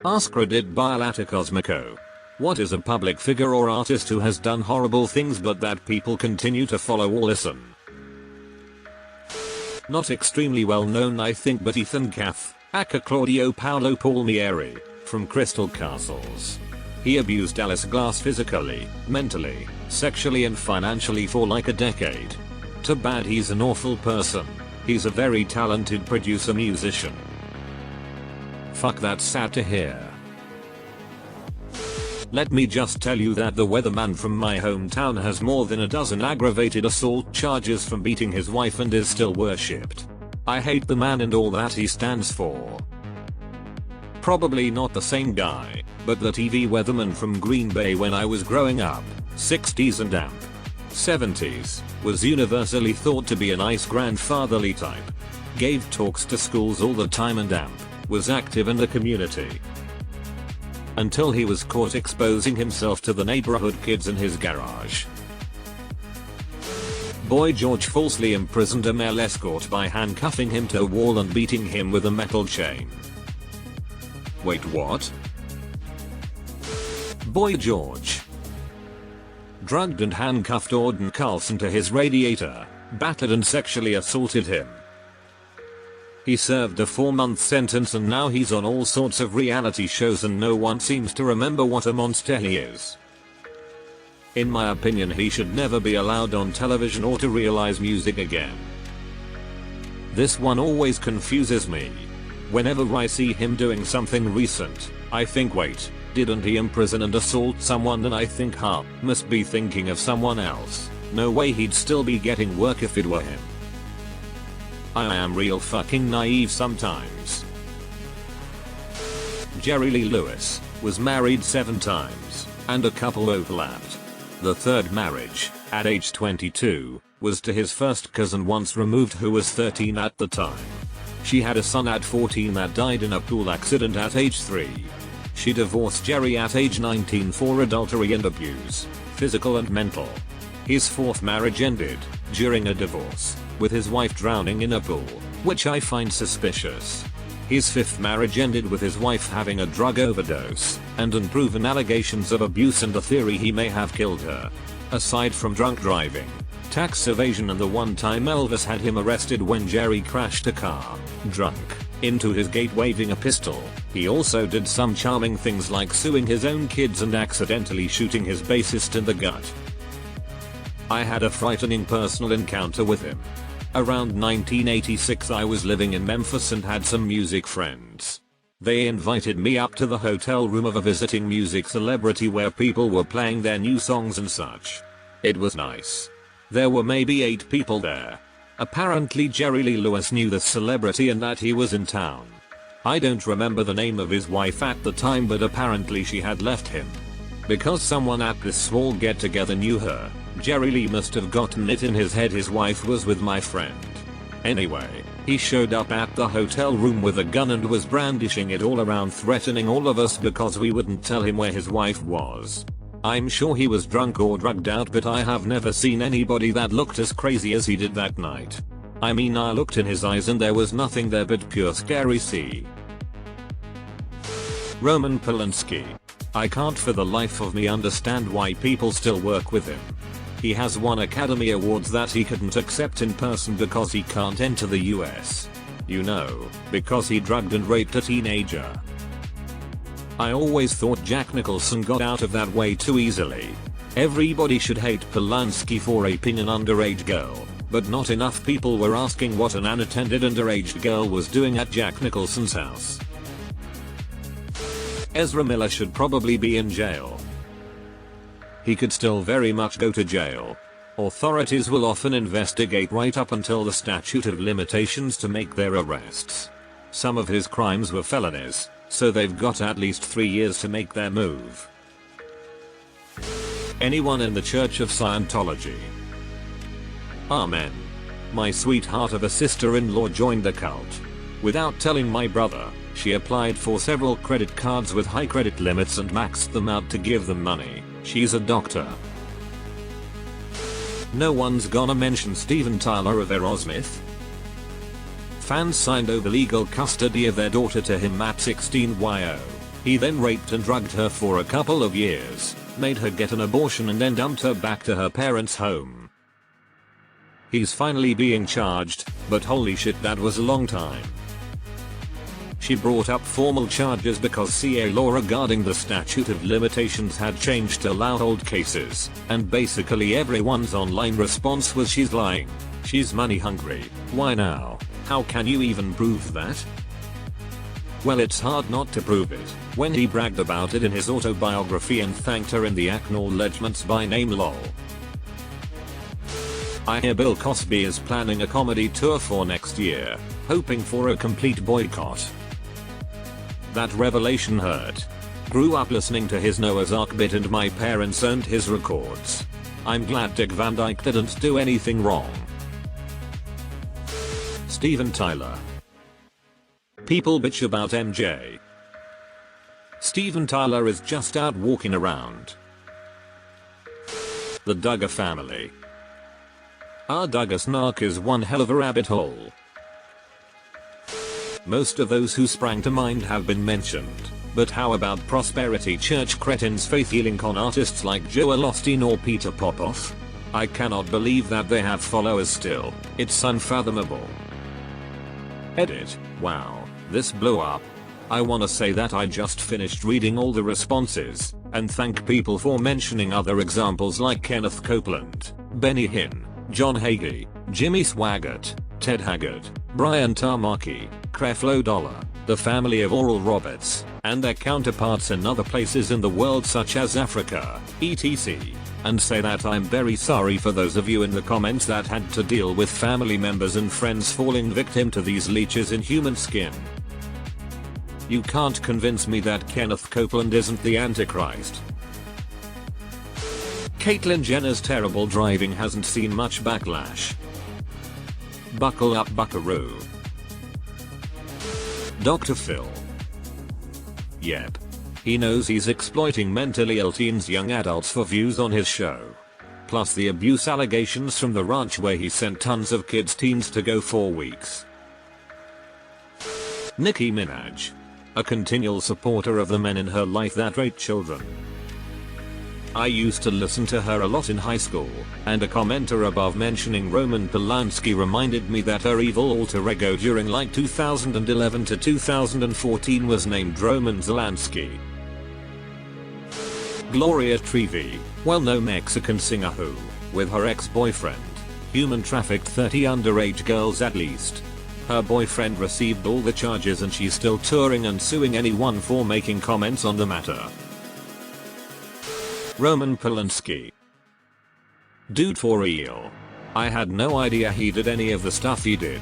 AskReddit Bilaticosmico. What is a public figure or artist who has done horrible things but that people continue to follow or listen? Not extremely well known I think, but Ethan Cath, aka Claudio Paolo Palmieri, from Crystal Castles. He abused Alice Glass physically, mentally, sexually and financially for like a decade. Too bad he's an awful person. He's a very talented producer musician. Fuck, that's sad to hear. Let me just tell you that the weatherman from my hometown has more than a dozen aggravated assault charges from beating his wife and is still worshipped. I hate the man and all that he stands for. Probably not the same guy, but the TV weatherman from Green Bay when I was growing up, 60s and amp. 70s, was universally thought to be a nice grandfatherly type. Gave talks to schools all the time and amp, was active in the community. Until he was caught exposing himself to the neighborhood kids in his garage. Boy George falsely imprisoned a male escort by handcuffing him to a wall and beating him with a metal chain. Wait, what? Boy George drugged and handcuffed Auden Carlson to his radiator, battered and sexually assaulted him. He served a 4-month sentence and now he's on all sorts of reality shows and no one seems to remember what a monster he is. In my opinion, he should never be allowed on television or to realize music again. This one always confuses me. Whenever I see him doing something recent, I think, wait, didn't he imprison and assault someone? Then I think, must be thinking of someone else. No way he'd still be getting work if it were him. I am real fucking naive sometimes. Jerry Lee Lewis was married 7 times, and a couple overlapped. The third marriage, at age 22, was to his first cousin once removed who was 13 at the time. She had a son at 14 that died in a pool accident at age 3. She divorced Jerry at age 19 for adultery and abuse, physical and mental. His 4th marriage ended, during a divorce, with his wife drowning in a pool, which I find suspicious. His 5th marriage ended with his wife having a drug overdose, and unproven allegations of abuse and the theory he may have killed her. Aside from drunk driving, tax evasion and the one time Elvis had him arrested when Jerry crashed a car, drunk, into his gate waving a pistol, he also did some charming things like suing his own kids and accidentally shooting his bassist in the gut. I had a frightening personal encounter with him. Around 1986 I was living in Memphis and had some music friends. They invited me up to the hotel room of a visiting music celebrity where people were playing their new songs and such. It was nice. There were maybe 8 people there. Apparently Jerry Lee Lewis knew the celebrity and that he was in town. I don't remember the name of his wife at the time, but apparently she had left him. Because someone at this small get-together knew her, Jerry Lee must have gotten it in his head his wife was with my friend. Anyway, he showed up at the hotel room with a gun and was brandishing it all around, threatening all of us because we wouldn't tell him where his wife was. I'm sure he was drunk or drugged out, but I have never seen anybody that looked as crazy as he did that night. I mean, I looked in his eyes and there was nothing there but pure scary sea. Roman Polanski. I can't for the life of me understand why people still work with him. He has won Academy Awards that he couldn't accept in person because he can't enter the US. You know, because he drugged and raped a teenager. I always thought Jack Nicholson got out of that way too easily. Everybody should hate Polanski for raping an underage girl, but not enough people were asking what an unattended underage girl was doing at Jack Nicholson's house. Ezra Miller should probably be in jail. He could still very much go to jail. Authorities will often investigate right up until the statute of limitations to make their arrests. Some of his crimes were felonies, so they've got at least 3 years to make their move. Anyone in the Church of Scientology? Amen. My sweetheart of a sister-in-law joined the cult. Without telling my brother, she applied for several credit cards with high credit limits and maxed them out to give them money. She's a doctor. No one's gonna mention Steven Tyler of Aerosmith. Fans signed over legal custody of their daughter to him at 16 yo. He then raped and drugged her for a couple of years, made her get an abortion and then dumped her back to her parents' home. He's finally being charged, but holy shit, that was a long time. She brought up formal charges because CA law regarding the statute of limitations had changed to allow old cases, and basically everyone's online response was she's lying. She's money hungry. Why now? How can you even prove that? Well, it's hard not to prove it, when he bragged about it in his autobiography and thanked her in the acknowledgements by name lol. I hear Bill Cosby is planning a comedy tour for next year, hoping for a complete boycott. That revelation hurt. Grew up listening to his Noah's Ark bit and my parents owned his records. I'm glad Dick Van Dyke didn't do anything wrong. Steven Tyler. People bitch about MJ. Steven Tyler is just out walking around. The Duggar family. Our Duggar snark is one hell of a rabbit hole. Most of those who sprang to mind have been mentioned, but how about Prosperity Church cretins faith healing con artists like Joel Osteen or Peter Popoff? I cannot believe that they have followers still, it's unfathomable. Edit. Wow, this blew up. I wanna say that I just finished reading all the responses, and thank people for mentioning other examples like Kenneth Copeland, Benny Hinn, John Hagee, Jimmy Swaggart, Ted Haggard, Brian Tamaki, Creflo Dollar, the family of Oral Roberts, and their counterparts in other places in the world such as Africa, etc. And say that I'm very sorry for those of you in the comments that had to deal with family members and friends falling victim to these leeches in human skin. You can't convince me that Kenneth Copeland isn't the Antichrist. Caitlyn Jenner's terrible driving hasn't seen much backlash. Buckle up, buckaroo. Dr. Phil. Yep. He knows he's exploiting mentally ill teens, young adults for views on his show. Plus the abuse allegations from the ranch where he sent tons of kids teens to go 4 weeks. Nicki Minaj. A continual supporter of the men in her life that rape children. I used to listen to her a lot in high school, and a commenter above mentioning Roman Polanski reminded me that her evil alter ego during like 2011 to 2014 was named Roman Zelensky. Gloria Trevi, well-known Mexican singer who, with her ex-boyfriend, human trafficked 30 underage girls at least. Her boyfriend received all the charges and she's still touring and suing anyone for making comments on the matter. Roman Polanski. Dude, for real. I had no idea he did any of the stuff he did.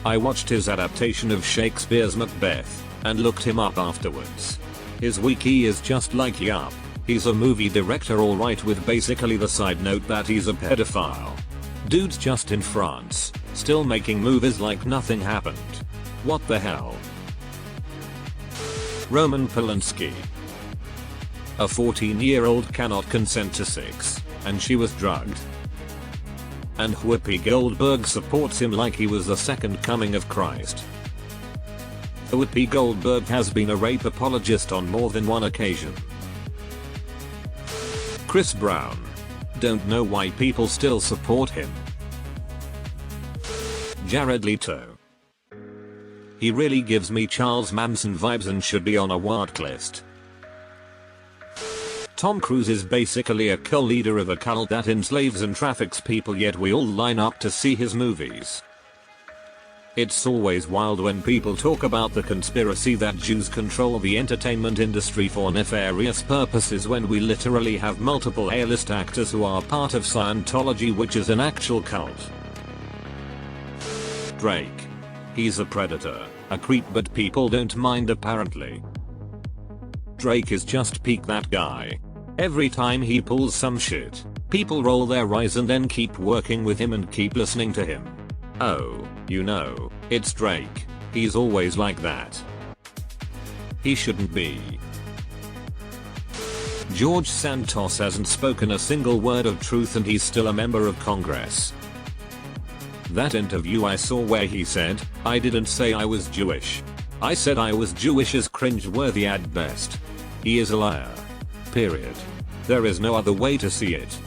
I watched his adaptation of Shakespeare's Macbeth, and looked him up afterwards. His wiki is just like yup, he's a movie director alright with basically the side note that he's a pedophile. Dude's just in France, still making movies like nothing happened. What the hell? Roman Polanski. A 14-year-old cannot consent to sex, and she was drugged. And Whoopi Goldberg supports him like he was the second coming of Christ. Whoopi Goldberg has been a rape apologist on more than one occasion. Chris Brown. Don't know why people still support him. Jared Leto. He really gives me Charles Manson vibes and should be on a watch list. Tom Cruise is basically a co-leader of a cult that enslaves and traffics people, yet we all line up to see his movies. It's always wild when people talk about the conspiracy that Jews control the entertainment industry for nefarious purposes when we literally have multiple A-list actors who are part of Scientology, which is an actual cult. Drake. He's a predator, a creep, but people don't mind apparently. Drake is just peak that guy. Every time he pulls some shit, people roll their eyes and then keep working with him and keep listening to him. Oh, you know, it's Drake. He's always like that. He shouldn't be. George Santos hasn't spoken a single word of truth and he's still a member of Congress. That interview I saw where he said, "I didn't say I was Jewish. I said I was Jewish" is cringe-worthy at best. He is a liar. Period. There is no other way to see it.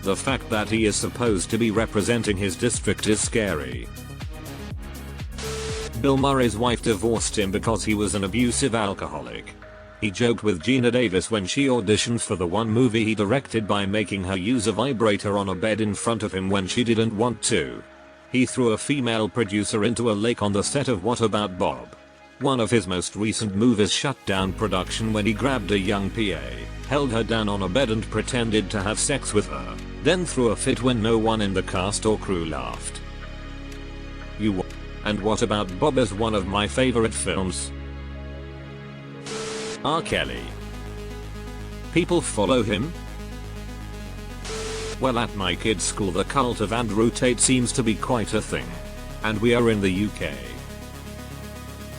The fact that he is supposed to be representing his district is scary. Bill Murray's wife divorced him because he was an abusive alcoholic. He joked with Gina Davis when she auditioned for the one movie he directed by making her use a vibrator on a bed in front of him when she didn't want to. He threw a female producer into a lake on the set of What About Bob? One of his most recent movies shut down production when he grabbed a young PA, held her down on a bed and pretended to have sex with her, then threw a fit when no one in the cast or crew laughed. And What About Bob is one of my favorite films. R. Kelly. People follow him? Well, at my kid's school the cult of Andrew Tate seems to be quite a thing. And we are in the UK.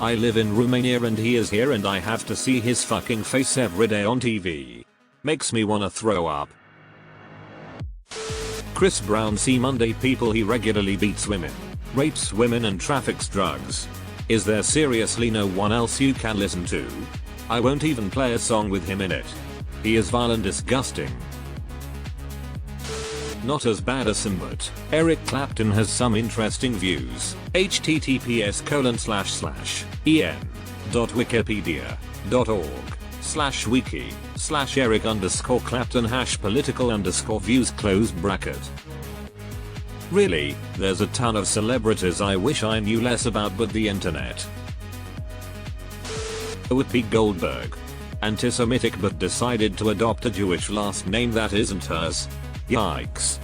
I live in Romania and he is here and I have to see his fucking face every day on TV. Makes me wanna throw up. Chris Brown. See Monday people, he regularly beats women, rapes women and traffics drugs. Is there seriously no one else you can listen to? I won't even play a song with him in it. He is vile and disgusting. Not as bad as him, but Eric Clapton has some interesting views. https://en.wikipedia.org/Eric_Clapton #political_views. Really, there's a ton of celebrities I wish I knew less about, but the internet. Whoopi Goldberg. Anti-Semitic but decided to adopt a Jewish last name that isn't hers. Yikes.